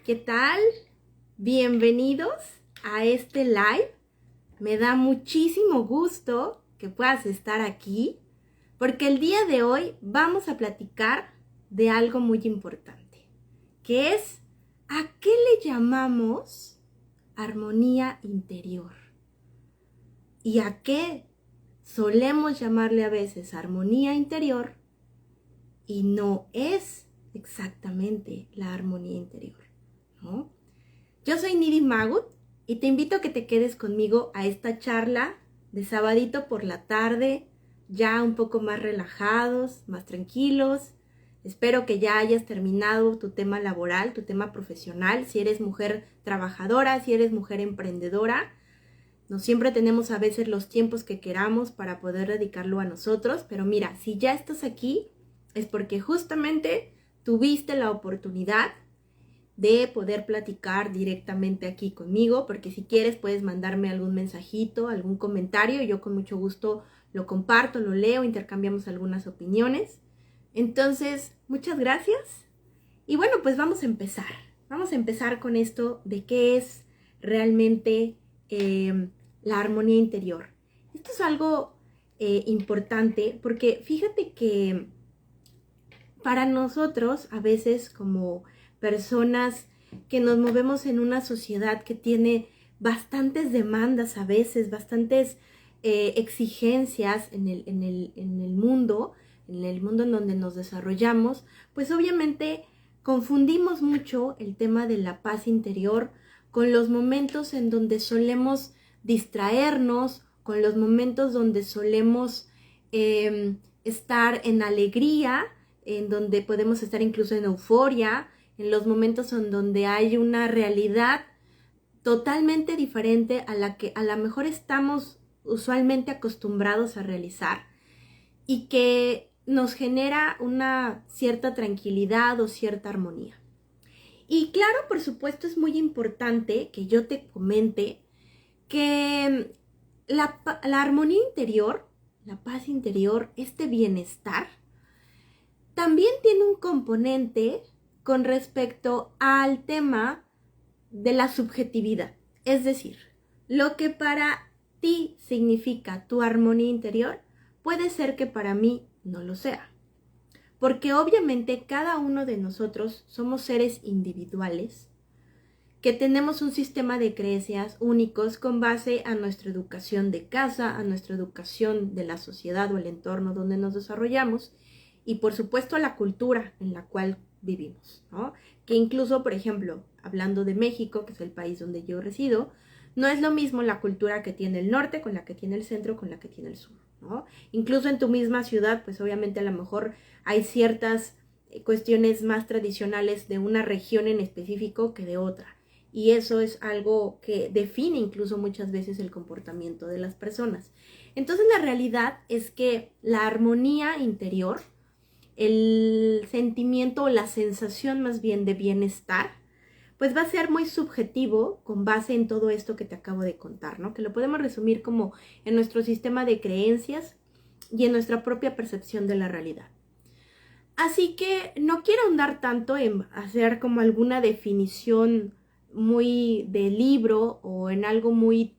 ¿qué tal? Bienvenidos a este live. Me da muchísimo gusto que puedas estar aquí, porque el día de hoy vamos a platicar de algo muy importante, que es ¿a qué le llamamos armonía interior? ¿Y a qué solemos llamarle a veces armonía interior y no es exactamente la armonía interior, ¿no? Yo soy Nidhi Magut y te invito a que te quedes conmigo a esta charla de sabadito por la tarde, ya un poco más relajados, más tranquilos. Espero que ya hayas terminado tu tema laboral, tu tema profesional, si eres mujer trabajadora, si eres mujer emprendedora. No siempre tenemos a veces los tiempos que queramos para poder dedicarlo a nosotros, pero mira, si ya estás aquí, es porque justamente tuviste la oportunidad de poder platicar directamente aquí conmigo, porque si quieres puedes mandarme algún mensajito, algún comentario, yo con mucho gusto lo comparto, lo leo, intercambiamos algunas opiniones. Entonces, muchas gracias. Y bueno, pues vamos a empezar. Vamos a empezar con esto de qué es realmente la armonía interior. Esto es algo importante porque fíjate que para nosotros, a veces como personas que nos movemos en una sociedad que tiene bastantes demandas a veces, bastantes exigencias en el mundo en donde nos desarrollamos, pues obviamente confundimos mucho el tema de la paz interior con los momentos en donde solemos distraernos, con los momentos donde solemos estar en alegría, en donde podemos estar incluso en euforia, en los momentos en donde hay una realidad totalmente diferente a la que a lo mejor estamos usualmente acostumbrados a realizar y que nos genera una cierta tranquilidad o cierta armonía. Y claro, por supuesto, es muy importante que yo te comente que la armonía interior, la paz interior, este bienestar, también tiene un componente con respecto al tema de la subjetividad. Es decir, lo que para ti significa tu armonía interior puede ser que para mí no lo sea. Porque obviamente cada uno de nosotros somos seres individuales que tenemos un sistema de creencias únicos con base a nuestra educación de casa, a nuestra educación de la sociedad o el entorno donde nos desarrollamos y por supuesto a la cultura en la cual vivimos, ¿no? Que incluso, por ejemplo, hablando de México, que es el país donde yo resido, no es lo mismo la cultura que tiene el norte con la que tiene el centro con la que tiene el sur, ¿no? Incluso en tu misma ciudad, pues obviamente a lo mejor hay ciertas cuestiones más tradicionales de una región en específico que de otra. Y eso es algo que define incluso muchas veces el comportamiento de las personas. Entonces la realidad es que la armonía interior, el sentimiento o la sensación más bien de bienestar, pues va a ser muy subjetivo con base en todo esto que te acabo de contar, ¿no? Que lo podemos resumir como en nuestro sistema de creencias y en nuestra propia percepción de la realidad. Así que no quiero ahondar tanto en hacer como alguna definición muy de libro o en algo muy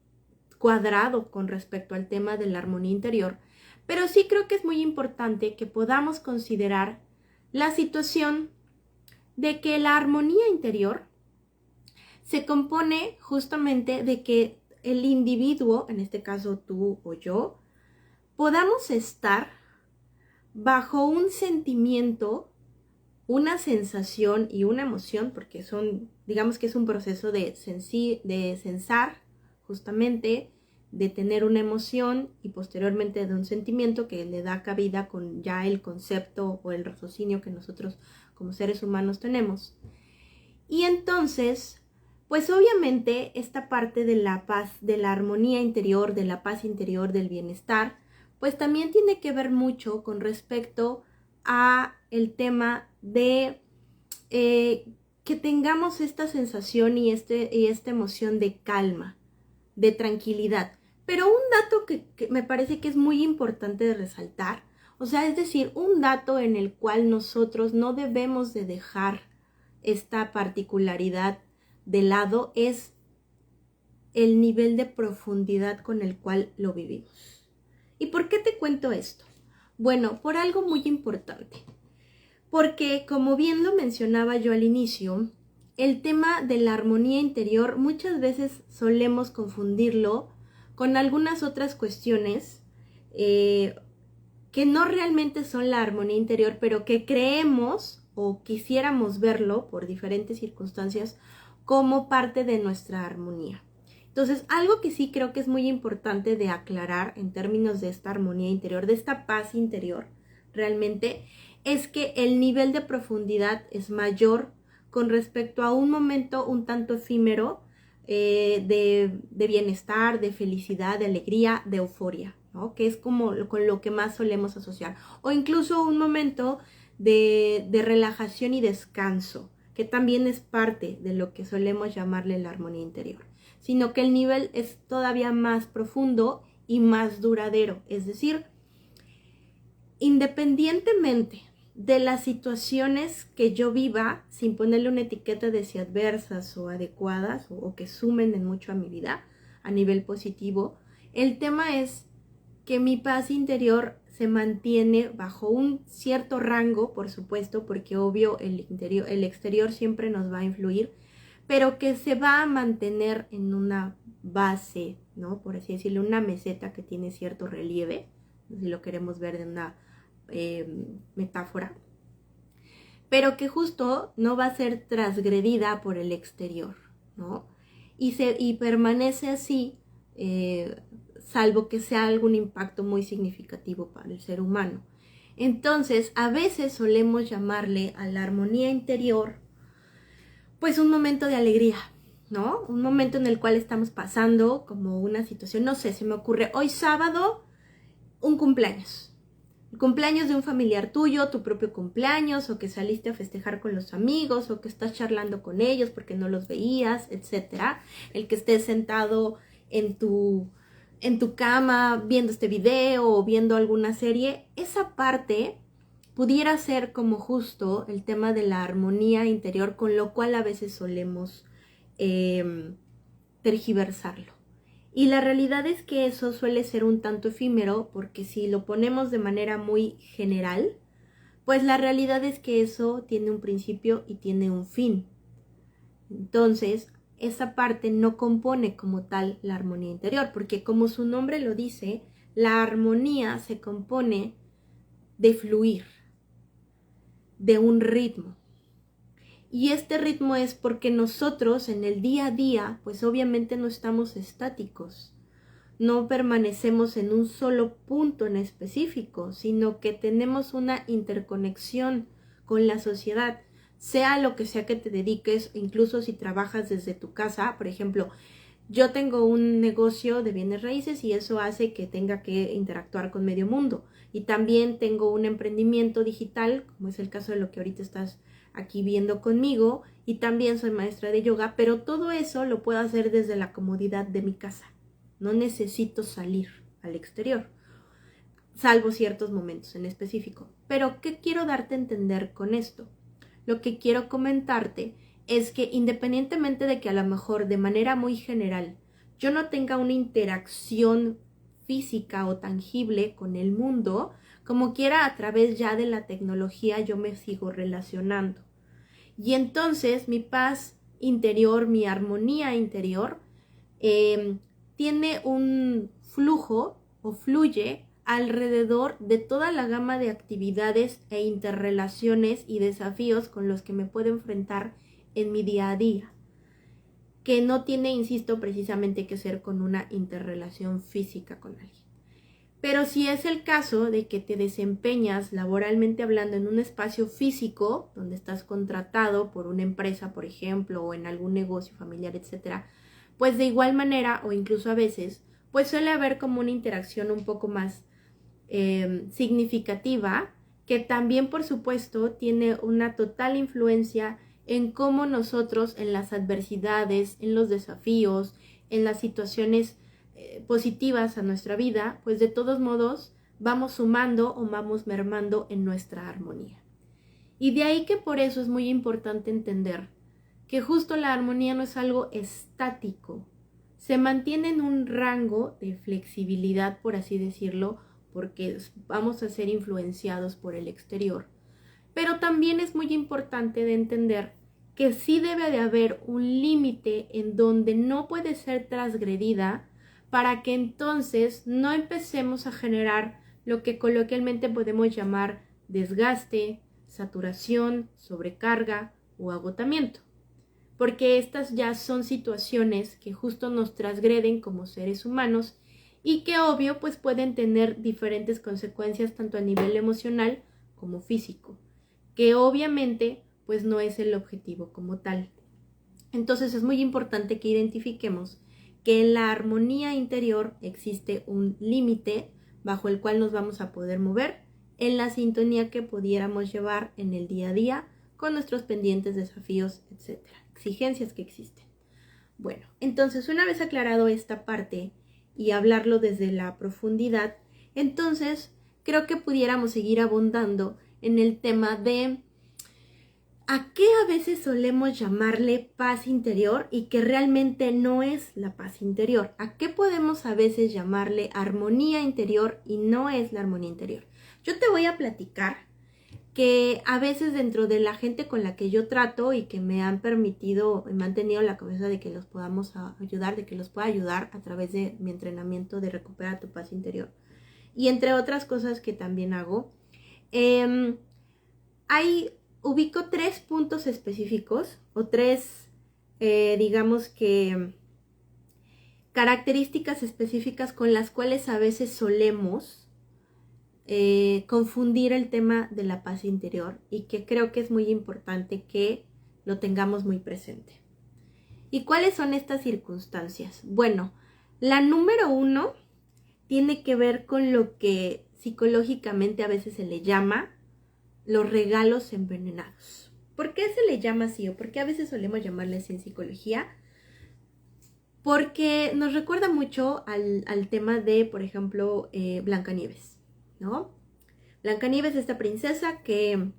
cuadrado con respecto al tema de la armonía interior, pero sí creo que es muy importante que podamos considerar la situación de que la armonía interior se compone justamente de que el individuo, en este caso tú o yo, podamos estar bajo un sentimiento, una sensación y una emoción, porque digamos que es un proceso de sensar, justamente, de tener una emoción y posteriormente de un sentimiento que le da cabida con ya el concepto o el raciocinio que nosotros como seres humanos tenemos. Y entonces, pues obviamente esta parte de la paz, de la armonía interior, de la paz interior, del bienestar, pues también tiene que ver mucho con respecto a el tema de que tengamos esta sensación y esta emoción de calma, de tranquilidad. Pero un dato que me parece que es muy importante de resaltar, o sea, es decir, un dato en el cual nosotros no debemos de dejar esta particularidad de lado es el nivel de profundidad con el cual lo vivimos. ¿Y por qué te cuento esto? Bueno, por algo muy importante. Porque, como bien lo mencionaba yo al inicio, el tema de la armonía interior muchas veces solemos confundirlo con algunas otras cuestiones que no realmente son la armonía interior, pero que creemos o quisiéramos verlo por diferentes circunstancias como parte de nuestra armonía. Entonces, algo que sí creo que es muy importante de aclarar en términos de esta armonía interior, de esta paz interior, realmente, es que el nivel de profundidad es mayor con respecto a un momento un tanto efímero de bienestar, de felicidad, de alegría, de euforia, ¿no? Que es como con lo que más solemos asociar. O incluso un momento de relajación y descanso, que también es parte de lo que solemos llamarle la armonía interior, sino que el nivel es todavía más profundo y más duradero. Es decir, independientemente de las situaciones que yo viva, sin ponerle una etiqueta de si adversas o adecuadas o que sumen en mucho a mi vida a nivel positivo, el tema es que mi paz interior se mantiene bajo un cierto rango, por supuesto, porque obvio el exterior siempre nos va a influir, pero que se va a mantener en una base, ¿no? Por así decirlo, una meseta que tiene cierto relieve, si lo queremos ver de una metáfora, pero que justo no va a ser transgredida por el exterior, ¿no? Y permanece así, salvo que sea algún impacto muy significativo para el ser humano. Entonces, a veces solemos llamarle a la armonía interior, pues un momento de alegría, ¿no? Un momento en el cual estamos pasando como una situación, no sé, se me ocurre hoy sábado un cumpleaños. El cumpleaños de un familiar tuyo, tu propio cumpleaños, o que saliste a festejar con los amigos, o que estás charlando con ellos porque no los veías, etcétera. El que estés sentado en tu cama viendo este video o viendo alguna serie, esa parte pudiera ser como justo el tema de la armonía interior, con lo cual a veces solemos tergiversarlo. Y la realidad es que eso suele ser un tanto efímero, porque si lo ponemos de manera muy general, pues la realidad es que eso tiene un principio y tiene un fin. Entonces, esa parte no compone como tal la armonía interior, porque como su nombre lo dice, la armonía se compone de fluir, de un ritmo. Y este ritmo es porque nosotros en el día a día, pues obviamente no estamos estáticos. No permanecemos en un solo punto en específico, sino que tenemos una interconexión con la sociedad, sea lo que sea que te dediques, incluso si trabajas desde tu casa. Por ejemplo, yo tengo un negocio de bienes raíces y eso hace que tenga que interactuar con medio mundo. Y también tengo un emprendimiento digital, como es el caso de lo que ahorita estás aquí viendo conmigo, y también soy maestra de yoga, pero todo eso lo puedo hacer desde la comodidad de mi casa. No necesito salir al exterior, salvo ciertos momentos en específico. Pero, ¿qué quiero darte a entender con esto? Lo que quiero comentarte es que independientemente de que a lo mejor de manera muy general yo no tenga una interacción física o tangible con el mundo, como quiera a través ya de la tecnología yo me sigo relacionando. Y entonces mi paz interior, mi armonía interior, tiene un flujo o fluye alrededor de toda la gama de actividades e interrelaciones y desafíos con los que me puedo enfrentar en mi día a día, que no tiene, insisto, precisamente que ser con una interrelación física con alguien. Pero si es el caso de que te desempeñas laboralmente hablando en un espacio físico, donde estás contratado por una empresa, por ejemplo, o en algún negocio familiar, etcétera, pues de igual manera, o incluso a veces, pues suele haber como una interacción un poco más significativa, que también, por supuesto, tiene una total influencia en cómo nosotros en las adversidades, en los desafíos, en las situaciones positivas a nuestra vida, pues de todos modos vamos sumando o vamos mermando en nuestra armonía. Y de ahí que por eso es muy importante entender que justo la armonía no es algo estático, se mantiene en un rango de flexibilidad, por así decirlo, porque vamos a ser influenciados por el exterior. Pero también es muy importante de entender que sí debe de haber un límite en donde no puede ser transgredida para que entonces no empecemos a generar lo que coloquialmente podemos llamar desgaste, saturación, sobrecarga o agotamiento. Porque estas ya son situaciones que justo nos transgreden como seres humanos y que obvio pues pueden tener diferentes consecuencias tanto a nivel emocional como físico, que obviamente pues no es el objetivo como tal. Entonces es muy importante que identifiquemos que en la armonía interior existe un límite bajo el cual nos vamos a poder mover en la sintonía que pudiéramos llevar en el día a día con nuestros pendientes, desafíos, etcétera, exigencias que existen. Bueno, entonces una vez aclarado esta parte y hablarlo desde la profundidad, entonces creo que pudiéramos seguir abundando en el tema de a qué a veces solemos llamarle paz interior y que realmente no es la paz interior. A qué podemos a veces llamarle armonía interior y no es la armonía interior. Yo te voy a platicar que a veces dentro de la gente con la que yo trato y que me han permitido, me han tenido la confianza de que los podamos ayudar, de que los pueda ayudar a través de mi entrenamiento de recuperar tu paz interior. Y entre otras cosas que también hago, ubico 3 puntos específicos o 3, digamos que, características específicas con las cuales a veces solemos confundir el tema de la paz interior y que creo que es muy importante que lo tengamos muy presente. ¿Y cuáles son estas circunstancias? Bueno, la número 1 tiene que ver con lo que psicológicamente a veces se le llama los regalos envenenados. ¿Por qué se le llama así o por qué a veces solemos llamarle así en psicología? Porque nos recuerda mucho al tema de, por ejemplo, Blancanieves, ¿no? Blancanieves, esta princesa que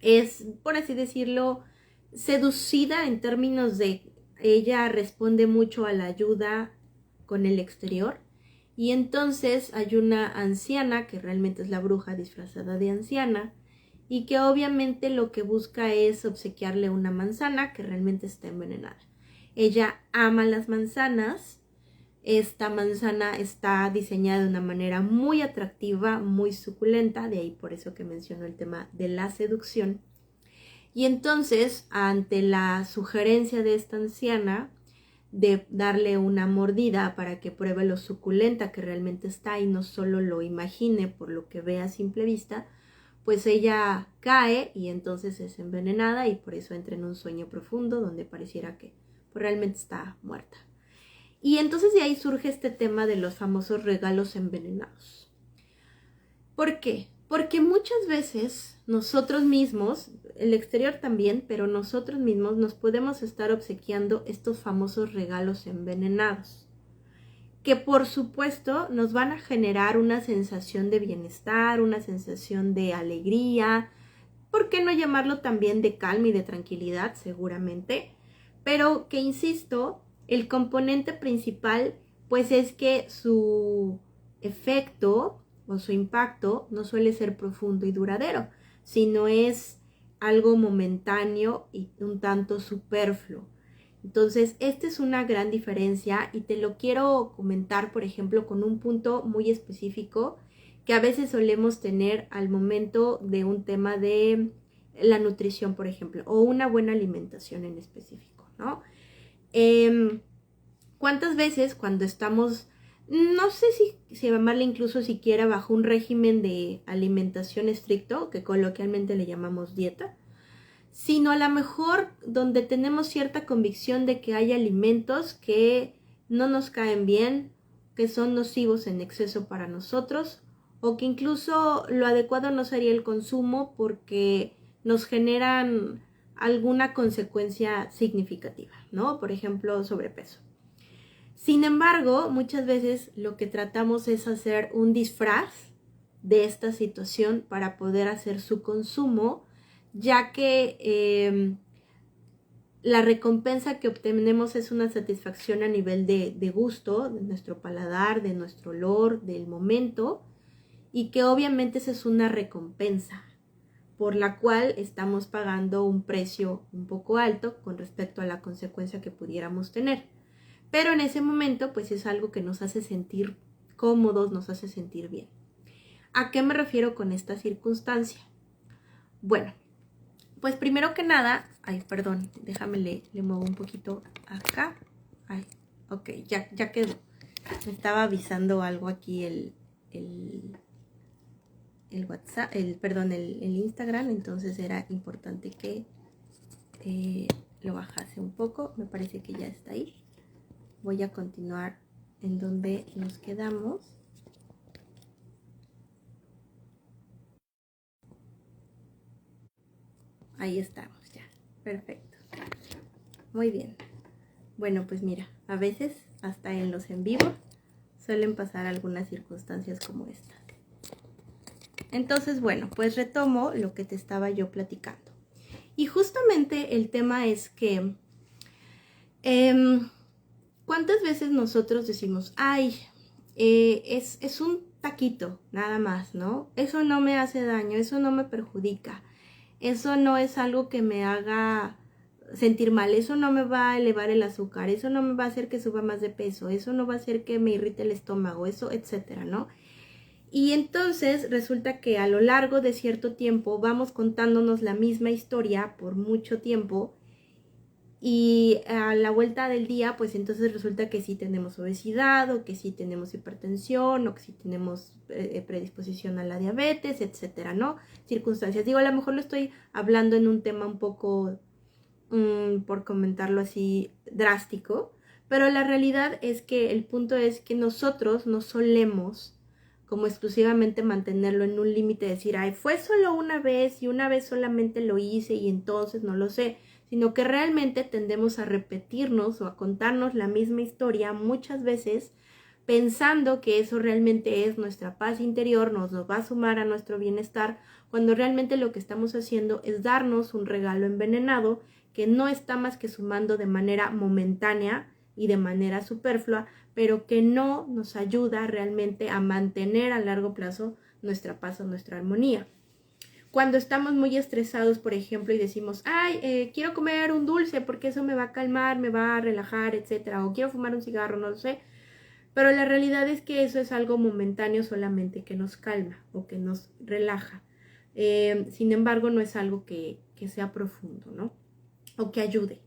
es, por así decirlo, seducida en términos de ella responde mucho a la ayuda con el exterior. Y entonces hay una anciana que realmente es la bruja disfrazada de anciana y que obviamente lo que busca es obsequiarle una manzana que realmente está envenenada. Ella ama las manzanas. Esta manzana está diseñada de una manera muy atractiva, muy suculenta, de ahí por eso que menciono el tema de la seducción. Y entonces, ante la sugerencia de esta anciana de darle una mordida para que pruebe lo suculenta que realmente está y no solo lo imagine por lo que ve a simple vista, pues ella cae y entonces es envenenada y por eso entra en un sueño profundo donde pareciera que pues, realmente está muerta. Y entonces de ahí surge este tema de los famosos regalos envenenados. ¿Por qué? Porque muchas veces nosotros mismos, el exterior también, pero nosotros mismos nos podemos estar obsequiando estos famosos regalos envenenados, que por supuesto nos van a generar una sensación de bienestar, una sensación de alegría, ¿por qué no llamarlo también de calma y de tranquilidad? Seguramente, pero que insisto, el componente principal pues es que su efecto o su impacto no suele ser profundo y duradero, sino es algo momentáneo y un tanto superfluo. Entonces, esta es una gran diferencia y te lo quiero comentar, por ejemplo, con un punto muy específico que a veces solemos tener al momento de un tema de la nutrición, por ejemplo, o una buena alimentación en específico, ¿no? ¿Cuántas veces cuando estamos, no sé si llamarle incluso siquiera bajo un régimen de alimentación estricto, que coloquialmente le llamamos dieta, sino a lo mejor donde tenemos cierta convicción de que hay alimentos que no nos caen bien, que son nocivos en exceso para nosotros, o que incluso lo adecuado no sería el consumo porque nos generan alguna consecuencia significativa, ¿no? Por ejemplo, sobrepeso. Sin embargo, muchas veces lo que tratamos es hacer un disfraz de esta situación para poder hacer su consumo ya que la recompensa que obtenemos es una satisfacción a nivel de gusto, de nuestro paladar, de nuestro olor, del momento, y que obviamente esa es una recompensa por la cual estamos pagando un precio un poco alto con respecto a la consecuencia que pudiéramos tener. Pero en ese momento, pues es algo que nos hace sentir cómodos, nos hace sentir bien. ¿A qué me refiero con esta circunstancia? Bueno, pues primero que nada, perdón, déjame le muevo un poquito acá. Ok, ya quedó. Me estaba avisando algo aquí el WhatsApp, el Instagram, entonces era importante que lo bajase un poco. Me parece que ya está ahí. Voy a continuar en donde nos quedamos. Ahí estamos ya. Perfecto. Muy bien. Bueno, pues mira, a veces hasta en los en vivo suelen pasar algunas circunstancias como estas. Entonces, bueno, pues retomo lo que te estaba yo platicando. Y justamente el tema es que ¿cuántas veces nosotros decimos, ay, es un taquito, nada más, ¿no? Eso no me hace daño, eso no me perjudica, eso no es algo que me haga sentir mal, eso no me va a elevar el azúcar, eso no me va a hacer que suba más de peso, eso no va a hacer que me irrite el estómago, eso, etcétera, ¿no? Y entonces resulta que a lo largo de cierto tiempo vamos contándonos la misma historia por mucho tiempo. Y a la vuelta del día, pues entonces resulta que sí tenemos obesidad, o que sí tenemos hipertensión, o que sí tenemos predisposición a la diabetes, etcétera, ¿no? Circunstancias. Digo, a lo mejor lo estoy hablando en un tema un poco, por comentarlo así, drástico, pero la realidad es que el punto es que nosotros no solemos como exclusivamente mantenerlo en un límite, decir, ay, fue solo una vez y una vez solamente lo hice y entonces no lo sé, sino que realmente tendemos a repetirnos o a contarnos la misma historia muchas veces pensando que eso realmente es nuestra paz interior, nos va a sumar a nuestro bienestar, cuando realmente lo que estamos haciendo es darnos un regalo envenenado que no está más que sumando de manera momentánea y de manera superflua, pero que no nos ayuda realmente a mantener a largo plazo nuestra paz o nuestra armonía. Cuando estamos muy estresados, por ejemplo, y decimos, ay, quiero comer un dulce porque eso me va a calmar, me va a relajar, etcétera, o quiero fumar un cigarro, no lo sé, pero la realidad es que eso es algo momentáneo solamente que nos calma o que nos relaja. Sin embargo, no es algo que sea profundo, ¿no? O que ayude.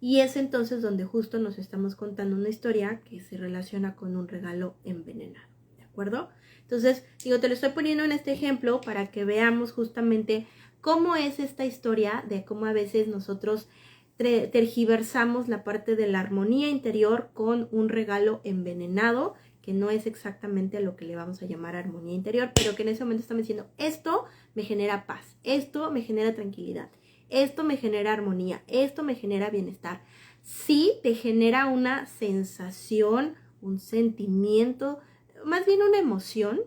Y es entonces donde justo nos estamos contando una historia que se relaciona con un regalo envenenado, ¿de acuerdo? Entonces, digo, te lo estoy poniendo en este ejemplo para que veamos justamente cómo es esta historia de cómo a veces nosotros tergiversamos la parte de la armonía interior con un regalo envenenado, que no es exactamente lo que le vamos a llamar armonía interior, pero que en ese momento estamos diciendo, esto me genera paz, esto me genera tranquilidad, esto me genera armonía, esto me genera bienestar. Sí te genera una sensación, un sentimiento, más bien una emoción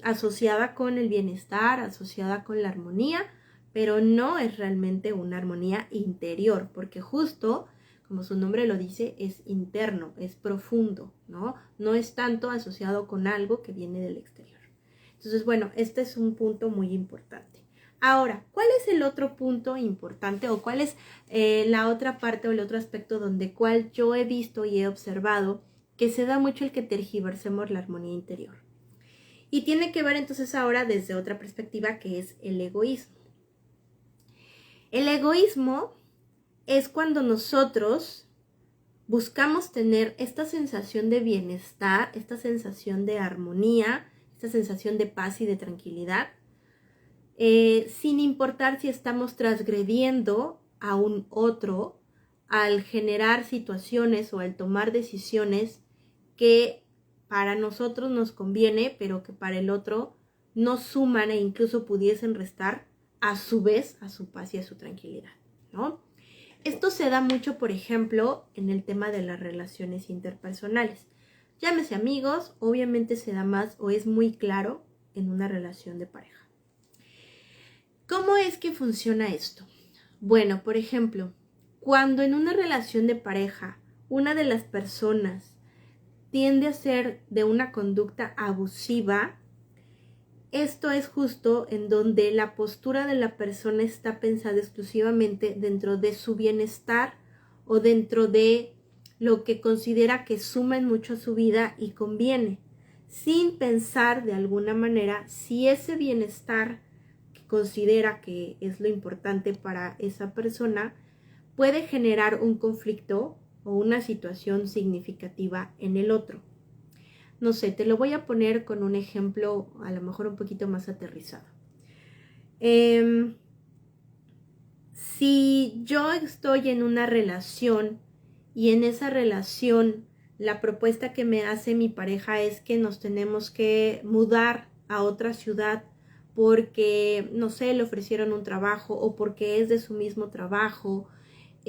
asociada con el bienestar, asociada con la armonía, pero no es realmente una armonía interior, porque justo, como su nombre lo dice, es interno, es profundo, ¿no? No es tanto asociado con algo que viene del exterior. Entonces, bueno, este es un punto muy importante. Ahora, ¿cuál es el otro punto importante o cuál es la otra parte o el otro aspecto donde cual yo he visto y he observado que se da mucho el que tergiversemos la armonía interior? Y tiene que ver entonces ahora desde otra perspectiva, que es el egoísmo. El egoísmo es cuando nosotros buscamos tener esta sensación de bienestar, esta sensación de armonía, esta sensación de paz y de tranquilidad, sin importar si estamos transgrediendo a un otro al generar situaciones o al tomar decisiones que para nosotros nos conviene, pero que para el otro no suman e incluso pudiesen restar a su vez a su paz y a su tranquilidad, ¿no? Esto se da mucho, por ejemplo, en el tema de las relaciones interpersonales. Llámese amigos, obviamente se da más o es muy claro en una relación de pareja. ¿Cómo es que funciona esto? Bueno, por ejemplo, cuando en una relación de pareja, una de las personas tiende a ser de una conducta abusiva, esto es justo en donde la postura de la persona está pensada exclusivamente dentro de su bienestar o dentro de lo que considera que suma en mucho a su vida y conviene, sin pensar de alguna manera si ese bienestar que considera que es lo importante para esa persona puede generar un conflicto o una situación significativa en el otro. No sé, te lo voy a poner con un ejemplo a lo mejor un poquito más aterrizado. Si yo estoy en una relación y en esa relación la propuesta que me hace mi pareja es que nos tenemos que mudar a otra ciudad porque, no sé, le ofrecieron un trabajo o porque es de su mismo trabajo,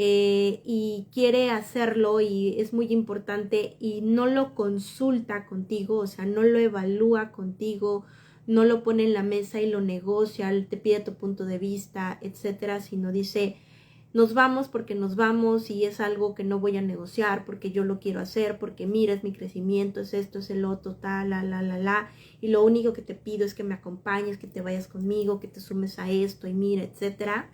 y quiere hacerlo y es muy importante y no lo consulta contigo, o sea, no lo evalúa contigo, no lo pone en la mesa y lo negocia, te pide tu punto de vista, etcétera, sino dice, nos vamos porque nos vamos y es algo que no voy a negociar porque yo lo quiero hacer, porque mira, es mi crecimiento, es esto, es el otro, tal, y lo único que te pido es que me acompañes, que te vayas conmigo, que te sumes a esto y mira, etcétera.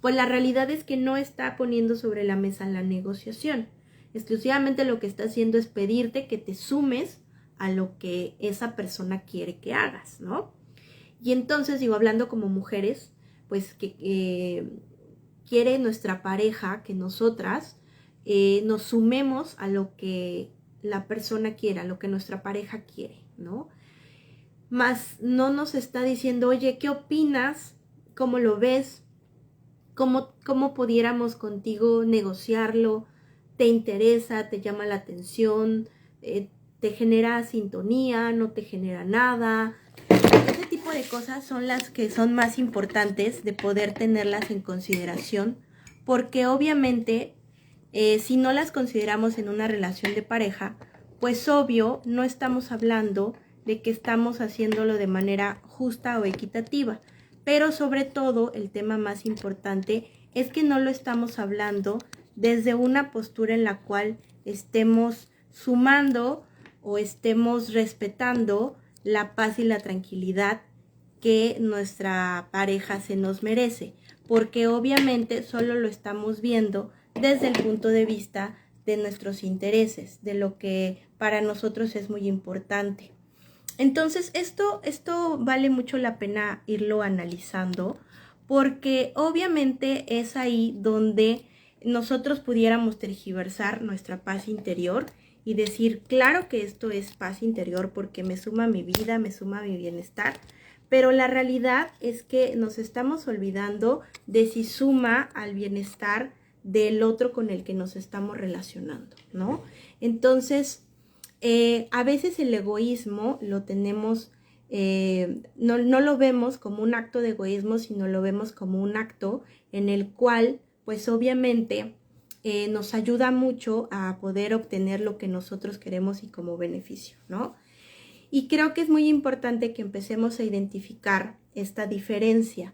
Pues la realidad es que no está poniendo sobre la mesa la negociación. Exclusivamente lo que está haciendo es pedirte que te sumes a lo que esa persona quiere que hagas, ¿no? Y entonces, digo, hablando como mujeres, pues que quiere nuestra pareja que nosotras nos sumemos a lo que la persona quiera, a lo que nuestra pareja quiere, ¿no? Más no nos está diciendo, oye, ¿qué opinas? ¿Cómo lo ves? ¿Cómo pudiéramos contigo negociarlo? ¿Te interesa? ¿Te llama la atención? ¿Te genera sintonía? ¿No te genera nada? Este tipo de cosas son las que son más importantes de poder tenerlas en consideración, porque obviamente si no las consideramos en una relación de pareja, pues obvio no estamos hablando de que estamos haciéndolo de manera justa o equitativa. Pero sobre todo, el tema más importante es que no lo estamos hablando desde una postura en la cual estemos sumando o estemos respetando la paz y la tranquilidad que nuestra pareja se nos merece, porque obviamente solo lo estamos viendo desde el punto de vista de nuestros intereses, de lo que para nosotros es muy importante. Entonces, esto vale mucho la pena irlo analizando, porque obviamente es ahí donde nosotros pudiéramos tergiversar nuestra paz interior y decir, claro que esto es paz interior porque me suma a mi vida, me suma a mi bienestar, pero la realidad es que nos estamos olvidando de si suma al bienestar del otro con el que nos estamos relacionando, ¿no? Entonces, a veces el egoísmo lo tenemos, no lo vemos como un acto de egoísmo, sino lo vemos como un acto en el cual, pues obviamente, nos ayuda mucho a poder obtener lo que nosotros queremos y como beneficio, ¿no? Y creo que es muy importante que empecemos a identificar esta diferencia.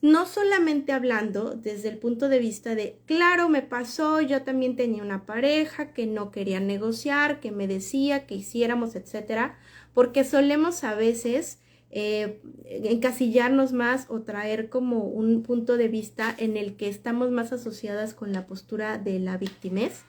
No solamente hablando desde el punto de vista de, claro, me pasó, yo también tenía una pareja que no quería negociar, que me decía que hiciéramos, etcétera, porque solemos a veces encasillarnos más o traer como un punto de vista en el que estamos más asociadas con la postura de la victimez.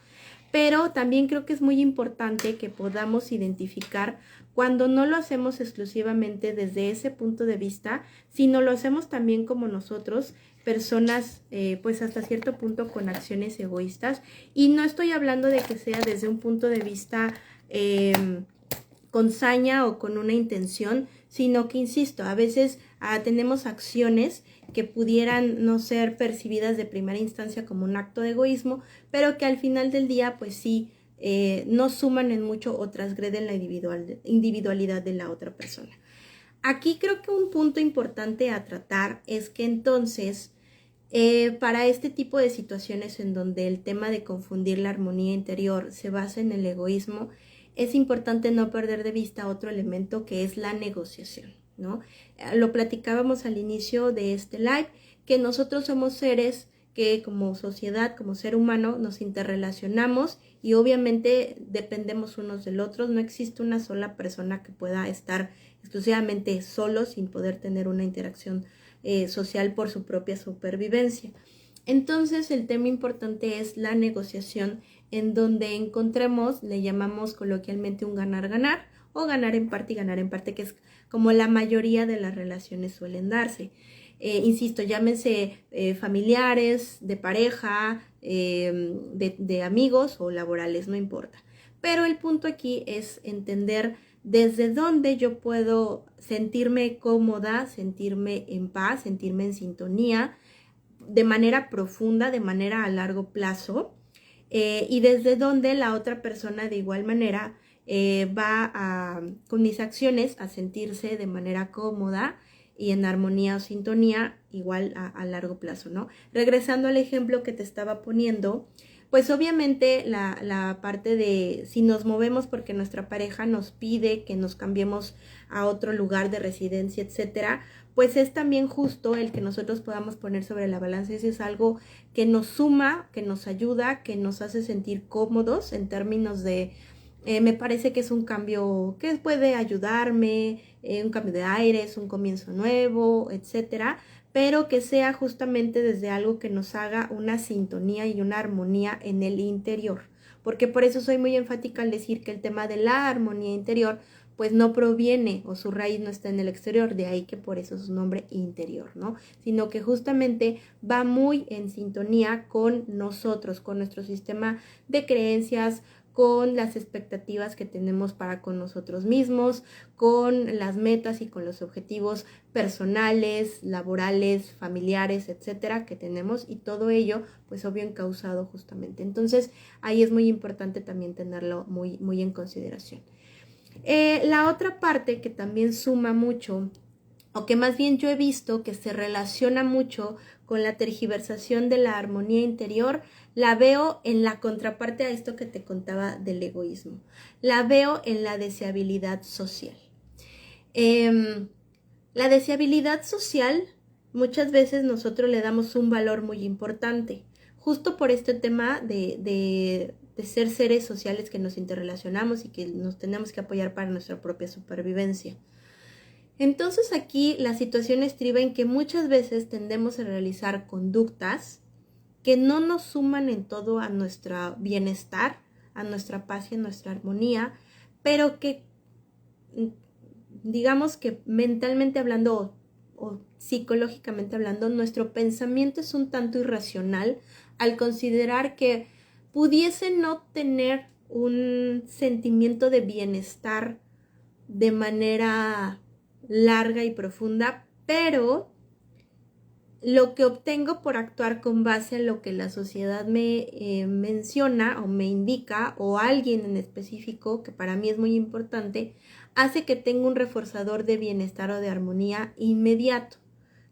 Pero también creo que es muy importante que podamos identificar cuando no lo hacemos exclusivamente desde ese punto de vista, sino lo hacemos también como nosotros, personas pues hasta cierto punto con acciones egoístas. Y no estoy hablando de que sea desde un punto de vista con saña o con una intención, sino que, insisto, a veces tenemos acciones que pudieran no ser percibidas de primera instancia como un acto de egoísmo, pero que al final del día, pues sí, no suman en mucho o transgreden la individualidad de la otra persona. Aquí creo que un punto importante a tratar es que entonces, para este tipo de situaciones en donde el tema de confundir la armonía interior se basa en el egoísmo, es importante no perder de vista otro elemento que es la negociación, ¿no? Lo platicábamos al inicio de este live, que nosotros somos seres que como sociedad, como ser humano, nos interrelacionamos y obviamente dependemos unos del otro. No existe una sola persona que pueda estar exclusivamente solo sin poder tener una interacción social por su propia supervivencia. Entonces el tema importante es la negociación, en donde encontremos, le llamamos coloquialmente un ganar-ganar o ganar en parte y ganar en parte, que es como la mayoría de las relaciones suelen darse. Insisto, llámense familiares, de pareja, de amigos o laborales, no importa. Pero el punto aquí es entender desde dónde yo puedo sentirme cómoda, sentirme en paz, sentirme en sintonía, de manera profunda, de manera a largo plazo, y desde dónde la otra persona de igual manera con mis acciones a sentirse de manera cómoda y en armonía o sintonía igual a largo plazo, ¿no? Regresando al ejemplo que te estaba poniendo, pues obviamente la parte de si nos movemos porque nuestra pareja nos pide que nos cambiemos a otro lugar de residencia, etcétera, pues es también justo el que nosotros podamos poner sobre la balanza. Eso es algo que nos suma, que nos ayuda, que nos hace sentir cómodos en términos de me parece que es un cambio que puede ayudarme, un cambio de aires, un comienzo nuevo, etcétera, pero que sea justamente desde algo que nos haga una sintonía y una armonía en el interior. Porque por eso soy muy enfática al decir que el tema de la armonía interior pues no proviene o su raíz no está en el exterior, de ahí que por eso su nombre interior, ¿no? Sino que justamente va muy en sintonía con nosotros, con nuestro sistema de creencias, con las expectativas que tenemos para con nosotros mismos, con las metas y con los objetivos personales, laborales, familiares, etcétera, que tenemos, y todo ello, pues obvio encauzado justamente. Entonces, ahí es muy importante también tenerlo muy, muy en consideración. La otra parte que también suma mucho, o que más bien yo he visto que se relaciona mucho con la tergiversación de la armonía interior, la veo en la contraparte a esto que te contaba del egoísmo. La veo en la deseabilidad social. La deseabilidad social, muchas veces nosotros le damos un valor muy importante, justo por este tema de ser seres sociales que nos interrelacionamos y que nos tenemos que apoyar para nuestra propia supervivencia. Entonces aquí la situación estriba en que muchas veces tendemos a realizar conductas que no nos suman en todo a nuestro bienestar, a nuestra paz y a nuestra armonía, pero que digamos que mentalmente hablando o psicológicamente hablando, nuestro pensamiento es un tanto irracional al considerar que pudiese no tener un sentimiento de bienestar de manera larga y profunda, pero lo que obtengo por actuar con base en lo que la sociedad me menciona o me indica, o alguien en específico, que para mí es muy importante, hace que tenga un reforzador de bienestar o de armonía inmediato,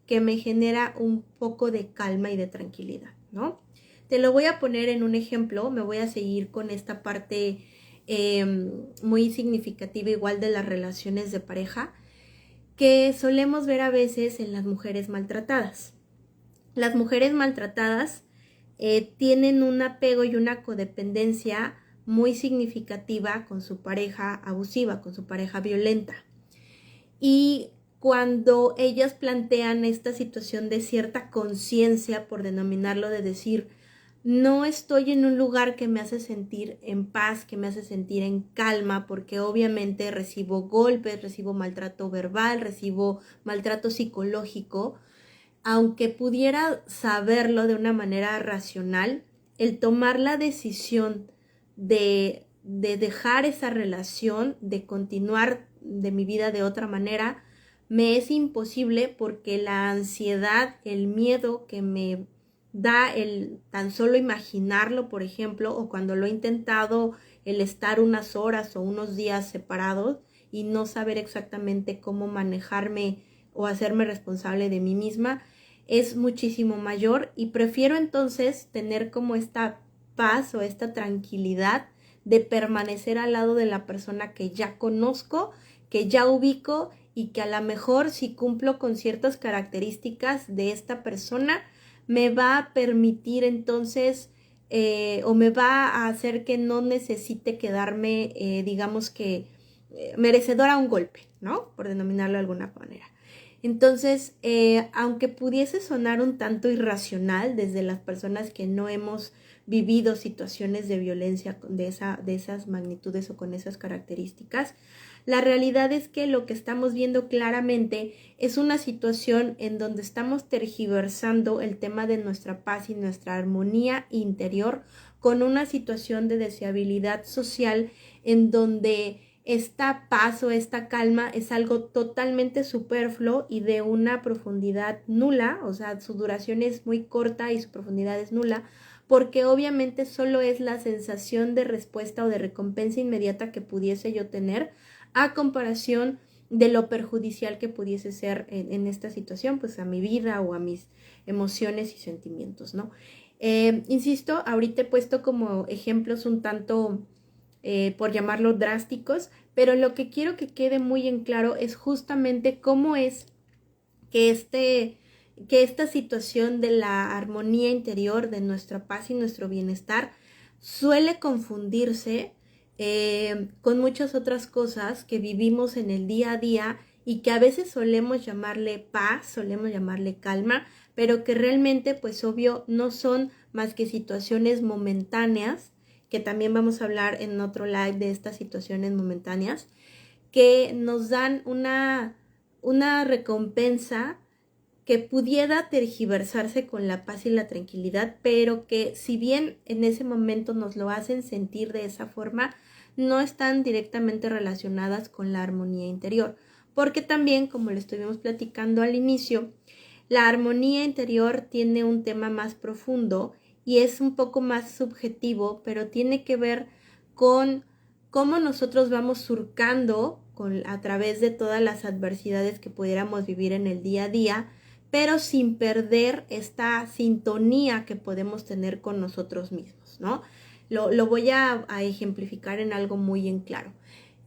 que me genera un poco de calma y de tranquilidad, ¿no? Te lo voy a poner en un ejemplo, me voy a seguir con esta parte muy significativa igual de las relaciones de pareja, que solemos ver a veces en las mujeres maltratadas. Las mujeres maltratadas tienen un apego y una codependencia muy significativa con su pareja abusiva, con su pareja violenta. Y cuando ellas plantean esta situación de cierta conciencia, por denominarlo, de decir, no estoy en un lugar que me hace sentir en paz, que me hace sentir en calma, porque obviamente recibo golpes, recibo maltrato verbal, recibo maltrato psicológico, aunque pudiera saberlo de una manera racional, el tomar la decisión de dejar esa relación, de continuar de mi vida de otra manera, me es imposible porque la ansiedad, el miedo que me da el tan solo imaginarlo, por ejemplo, o cuando lo he intentado, el estar unas horas o unos días separados y no saber exactamente cómo manejarme o hacerme responsable de mí misma, es muchísimo mayor, y prefiero entonces tener como esta paz o esta tranquilidad de permanecer al lado de la persona que ya conozco, que ya ubico y que a lo mejor si cumplo con ciertas características de esta persona, me va a permitir entonces o me va a hacer que no necesite quedarme, digamos que, merecedora a un golpe, ¿no? Por denominarlo de alguna manera. Entonces, aunque pudiese sonar un tanto irracional desde las personas que no hemos vivido situaciones de violencia de esas magnitudes o con esas características, la realidad es que lo que estamos viendo claramente es una situación en donde estamos tergiversando el tema de nuestra paz y nuestra armonía interior con una situación de deseabilidad social en donde esta paz o esta calma es algo totalmente superfluo y de una profundidad nula, o sea, su duración es muy corta y su profundidad es nula, porque obviamente solo es la sensación de respuesta o de recompensa inmediata que pudiese yo tener a comparación de lo perjudicial que pudiese ser en esta situación, pues a mi vida o a mis emociones y sentimientos, ¿no? Insisto, ahorita he puesto como ejemplos un tanto, por llamarlo drásticos, pero lo que quiero que quede muy en claro es justamente cómo es que esta situación de la armonía interior, de nuestra paz y nuestro bienestar, suele confundirse con muchas otras cosas que vivimos en el día a día y que a veces solemos llamarle paz, solemos llamarle calma, pero que realmente, pues obvio, no son más que situaciones momentáneas, que también vamos a hablar en otro live de estas situaciones momentáneas, que nos dan una recompensa que pudiera tergiversarse con la paz y la tranquilidad, pero que si bien en ese momento nos lo hacen sentir de esa forma, no están directamente relacionadas con la armonía interior, porque también, como lo estuvimos platicando al inicio, la armonía interior tiene un tema más profundo y es un poco más subjetivo, pero tiene que ver con cómo nosotros vamos surcando a través de todas las adversidades que pudiéramos vivir en el día a día, pero sin perder esta sintonía que podemos tener con nosotros mismos, ¿no? Lo voy a ejemplificar en algo muy en claro.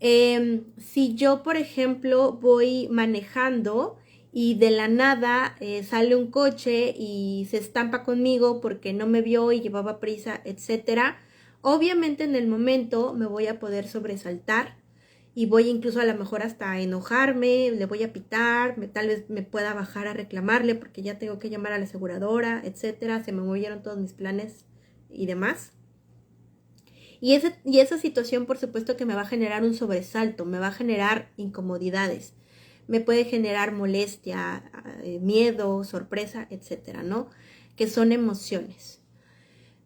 Si yo, por ejemplo, voy manejando y de la nada sale un coche y se estampa conmigo porque no me vio y llevaba prisa, etcétera, obviamente en el momento me voy a poder sobresaltar y voy incluso a lo mejor hasta enojarme, le voy a pitar, tal vez me pueda bajar a reclamarle porque ya tengo que llamar a la aseguradora, etcétera, se me movieron todos mis planes y demás. Y esa situación, por supuesto, que me va a generar un sobresalto, me va a generar incomodidades, me puede generar molestia, miedo, sorpresa, etcétera, ¿no? Que son emociones.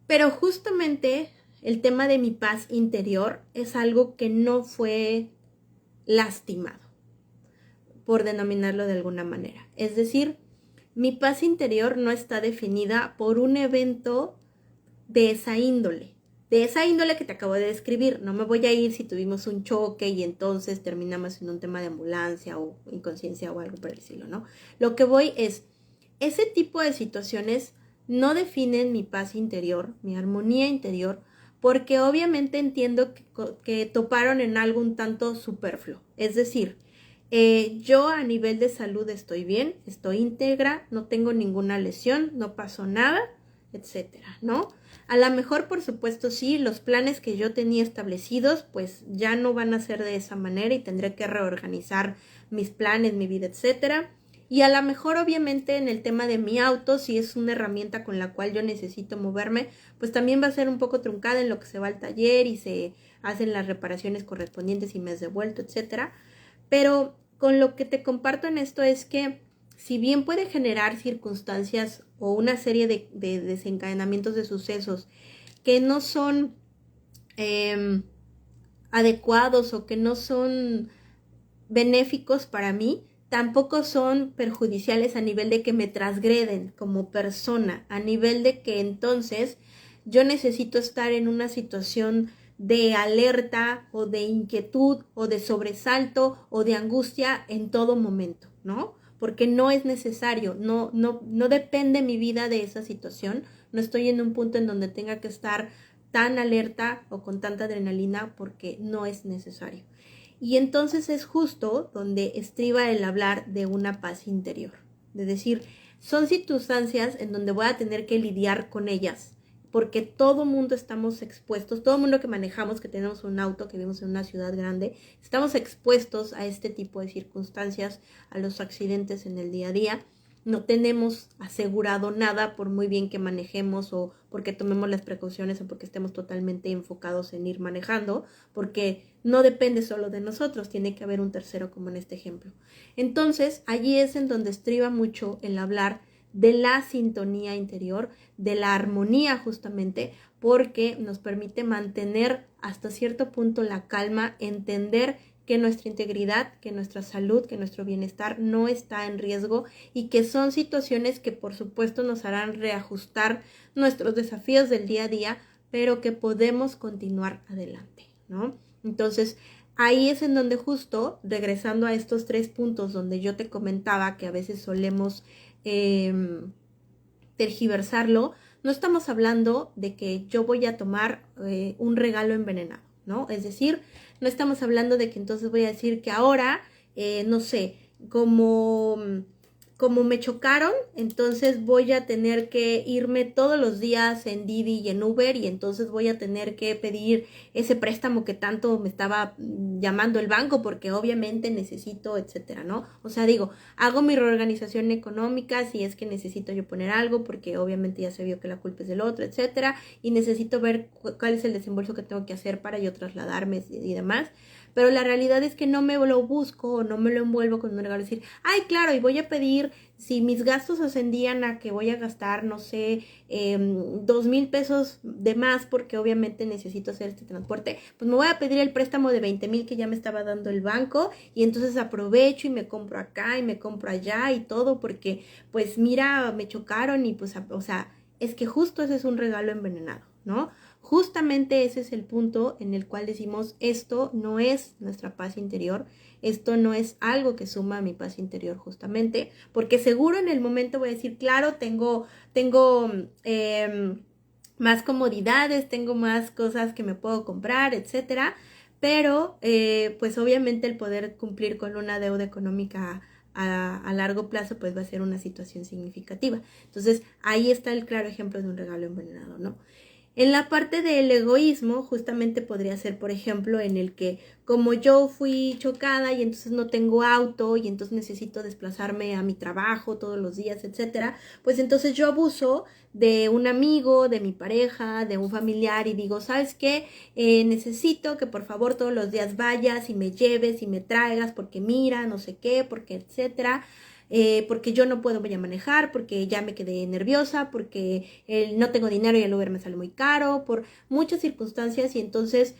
Pero justamente el tema de mi paz interior es algo que no fue lastimado, por denominarlo de alguna manera. Es decir, mi paz interior no está definida por un evento de esa índole que te acabo de describir. No me voy a ir si tuvimos un choque y entonces terminamos en un tema de ambulancia o inconsciencia o algo por el estilo, ¿no? Lo que voy es, ese tipo de situaciones no definen mi paz interior, mi armonía interior, porque obviamente entiendo que toparon en algo un tanto superfluo. Es decir, yo a nivel de salud estoy bien, estoy íntegra, no tengo ninguna lesión, no pasó nada, etcétera, ¿no? A lo mejor, por supuesto, sí, los planes que yo tenía establecidos, pues ya no van a ser de esa manera y tendré que reorganizar mis planes, mi vida, etcétera. Y a lo mejor, obviamente, en el tema de mi auto, si es una herramienta con la cual yo necesito moverme, pues también va a ser un poco truncada en lo que se va al taller y se hacen las reparaciones correspondientes y me has devuelto, etcétera. Pero con lo que te comparto en esto es que si bien puede generar circunstancias o una serie de desencadenamientos de sucesos que no son adecuados o que no son benéficos para mí, tampoco son perjudiciales a nivel de que me transgreden como persona, a nivel de que entonces yo necesito estar en una situación de alerta o de inquietud o de sobresalto o de angustia en todo momento, ¿no? Porque no es necesario, no depende mi vida de esa situación, no estoy en un punto en donde tenga que estar tan alerta o con tanta adrenalina porque no es necesario. Y entonces es justo donde estriba el hablar de una paz interior. Es decir, son circunstancias en donde voy a tener que lidiar con ellas, porque todo mundo estamos expuestos, todo mundo que manejamos, que tenemos un auto, que vivimos en una ciudad grande, estamos expuestos a este tipo de circunstancias, a los accidentes en el día a día. No tenemos asegurado nada por muy bien que manejemos o porque tomemos las precauciones o porque estemos totalmente enfocados en ir manejando, porque no depende solo de nosotros, tiene que haber un tercero como en este ejemplo. Entonces, allí es en donde estriba mucho el hablar de la sintonía interior, de la armonía justamente, porque nos permite mantener hasta cierto punto la calma, entender que nuestra integridad, que nuestra salud, que nuestro bienestar no está en riesgo y que son situaciones que por supuesto nos harán reajustar nuestros desafíos del día a día, pero que podemos continuar adelante, ¿no? Entonces, ahí es en donde justo, regresando a estos 3 puntos donde yo te comentaba que a veces solemos tergiversarlo, no estamos hablando de que yo voy a tomar un regalo envenenado, ¿no? Es decir, no estamos hablando de que entonces voy a decir que ahora, no sé, como me chocaron, entonces voy a tener que irme todos los días en Didi y en Uber y entonces voy a tener que pedir ese préstamo que tanto me estaba llamando el banco porque obviamente necesito, etcétera, ¿no? O sea, digo, hago mi reorganización económica si es que necesito yo poner algo porque obviamente ya se vio que la culpa es del otro, etcétera, y necesito ver cuál es el desembolso que tengo que hacer para yo trasladarme y demás. Pero la realidad es que no me lo busco o no me lo envuelvo con un regalo. Decir, ay, claro, y voy a pedir, si mis gastos ascendían a que voy a gastar, no sé, 2,000 pesos de más porque obviamente necesito hacer este transporte, pues me voy a pedir el préstamo de 20,000 que ya me estaba dando el banco y entonces aprovecho y me compro acá y me compro allá y todo porque, pues mira, me chocaron y pues, o sea, es que justo ese es un regalo envenenado, ¿no? Justamente ese es el punto en el cual decimos, esto no es nuestra paz interior, esto no es algo que suma a mi paz interior justamente, porque seguro en el momento voy a decir, claro, tengo más comodidades, tengo más cosas que me puedo comprar, etcétera, pero pues obviamente el poder cumplir con una deuda económica a largo plazo pues va a ser una situación significativa. Entonces ahí está el claro ejemplo de un regalo envenenado, ¿no? En la parte del egoísmo, justamente podría ser, por ejemplo, en el que como yo fui chocada y entonces no tengo auto y entonces necesito desplazarme a mi trabajo todos los días, etcétera, pues entonces yo abuso de un amigo, de mi pareja, de un familiar y digo, ¿sabes qué? Necesito que por favor todos los días vayas y me lleves y me traigas porque mira, no sé qué, porque etcétera. Porque yo no puedo voy a manejar, porque ya me quedé nerviosa, porque no tengo dinero y el Uber me sale muy caro, por muchas circunstancias y entonces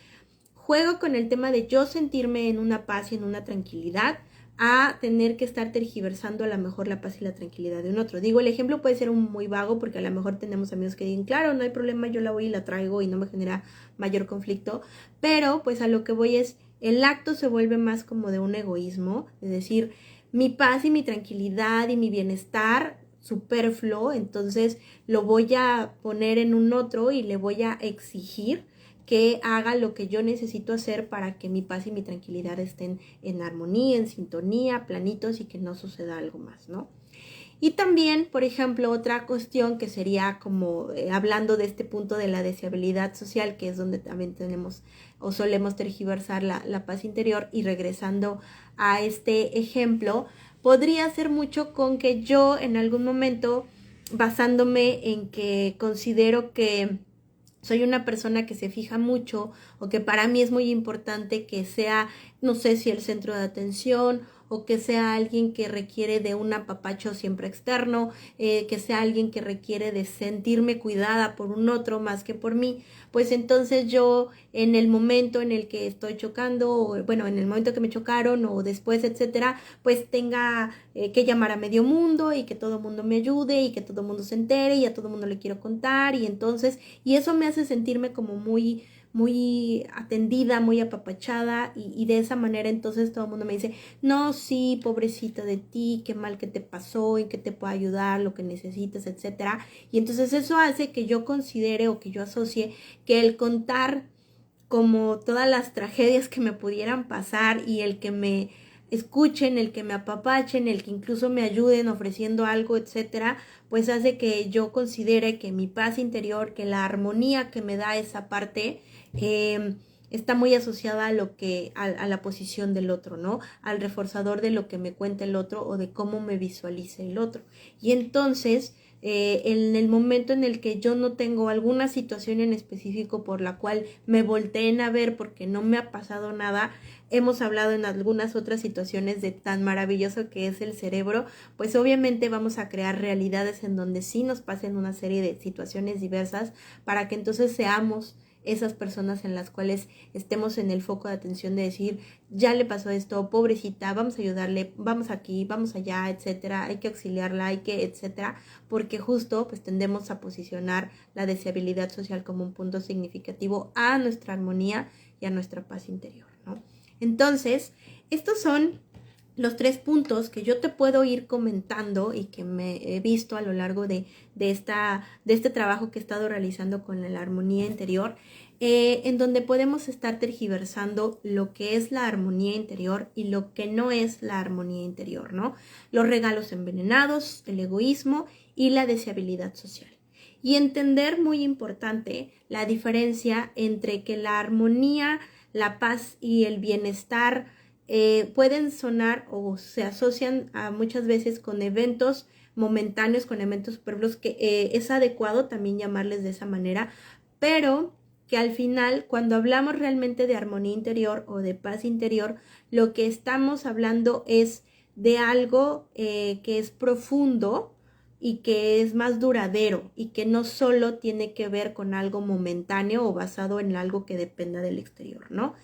juego con el tema de yo sentirme en una paz y en una tranquilidad a tener que estar tergiversando a lo mejor la paz y la tranquilidad de un otro. Digo, el ejemplo puede ser muy vago porque a lo mejor tenemos amigos que digan, claro, no hay problema, yo la voy y la traigo y no me genera mayor conflicto, pero pues a lo que voy es, el acto se vuelve más como de un egoísmo, es decir, mi paz y mi tranquilidad y mi bienestar superfluo, entonces lo voy a poner en un otro y le voy a exigir que haga lo que yo necesito hacer para que mi paz y mi tranquilidad estén en armonía, en sintonía, planitos y que no suceda algo más, ¿no? Y también, por ejemplo, otra cuestión que sería como hablando de este punto de la deseabilidad social, que es donde también tenemos o solemos tergiversar la paz interior y regresando a este ejemplo, podría ser mucho con que yo en algún momento, basándome en que considero que soy una persona que se fija mucho o que para mí es muy importante que sea, no sé si el centro de atención o que sea alguien que requiere de un apapacho siempre externo, que sea alguien que requiere de sentirme cuidada por un otro más que por mí, pues entonces yo en el momento en el que estoy chocando, o bueno, en el momento que me chocaron o después, etcétera, pues tenga que llamar a medio mundo y que todo mundo me ayude y que todo mundo se entere y a todo mundo le quiero contar y entonces, y eso me hace sentirme como muy atendida, muy apapachada y de esa manera entonces todo el mundo me dice, no, sí, pobrecita de ti, qué mal que te pasó, en qué te puedo ayudar, lo que necesitas, etcétera. Y entonces eso hace que yo considere o que yo asocie que el contar como todas las tragedias que me pudieran pasar y el que me escuchen, el que me apapachen, el que incluso me ayuden ofreciendo algo, etcétera, pues hace que yo considere que mi paz interior, que la armonía que me da esa parte, está muy asociada a lo que, a la posición del otro, ¿no? Al reforzador de lo que me cuenta el otro o de cómo me visualice el otro. Y entonces, en el momento en el que yo no tengo alguna situación en específico por la cual me volteen a ver porque no me ha pasado nada, hemos hablado en algunas otras situaciones de tan maravilloso que es el cerebro, pues obviamente vamos a crear realidades en donde sí nos pasen una serie de situaciones diversas para que entonces seamos esas personas en las cuales estemos en el foco de atención de decir, ya le pasó esto, pobrecita, vamos a ayudarle, vamos aquí, vamos allá, etcétera, hay que auxiliarla, hay que, etcétera, porque justo pues tendemos a posicionar la deseabilidad social como un punto significativo a nuestra armonía y a nuestra paz interior, ¿no? Entonces, estos son los 3 puntos que yo te puedo ir comentando y que me he visto a lo largo de este trabajo que he estado realizando con la armonía interior, en donde podemos estar tergiversando lo que es la armonía interior y lo que no es la armonía interior, ¿no? Los regalos envenenados, el egoísmo y la deseabilidad social. Y entender, muy importante, la diferencia entre que la armonía, la paz y el bienestar pueden sonar o se asocian a muchas veces con eventos momentáneos, con eventos superfluos, que es adecuado también llamarles de esa manera, pero que al final, cuando hablamos realmente de armonía interior o de paz interior, lo que estamos hablando es de algo que es profundo y que es más duradero y que no solo tiene que ver con algo momentáneo o basado en algo que dependa del exterior, ¿no?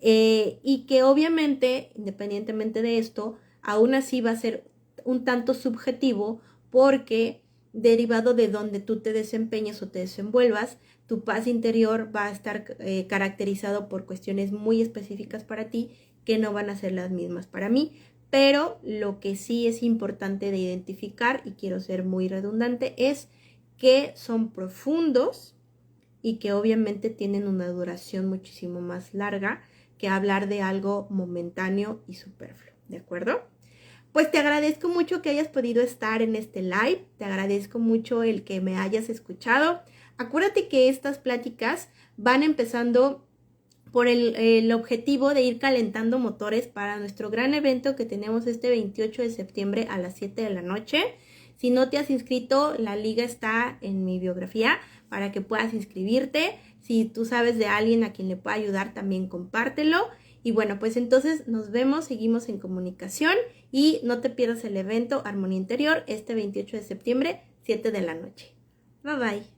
Y que obviamente, independientemente de esto, aún así va a ser un tanto subjetivo porque derivado de donde tú te desempeñes o te desenvuelvas, tu paz interior va a estar caracterizado por cuestiones muy específicas para ti que no van a ser las mismas para mí. Pero lo que sí es importante de identificar, y quiero ser muy redundante, es que son profundos y que obviamente tienen una duración muchísimo más larga que hablar de algo momentáneo y superfluo, ¿de acuerdo? Pues te agradezco mucho que hayas podido estar en este live, te agradezco mucho el que me hayas escuchado. Acuérdate que estas pláticas van empezando por el objetivo de ir calentando motores para nuestro gran evento que tenemos este 28 de septiembre a las 7 de la noche. Si no te has inscrito, la liga está en mi biografía para que puedas inscribirte. Si tú sabes de alguien a quien le pueda ayudar, también compártelo. Y bueno, pues entonces nos vemos, seguimos en comunicación y no te pierdas el evento Armonía Interior este 28 de septiembre, 7 de la noche. Bye bye.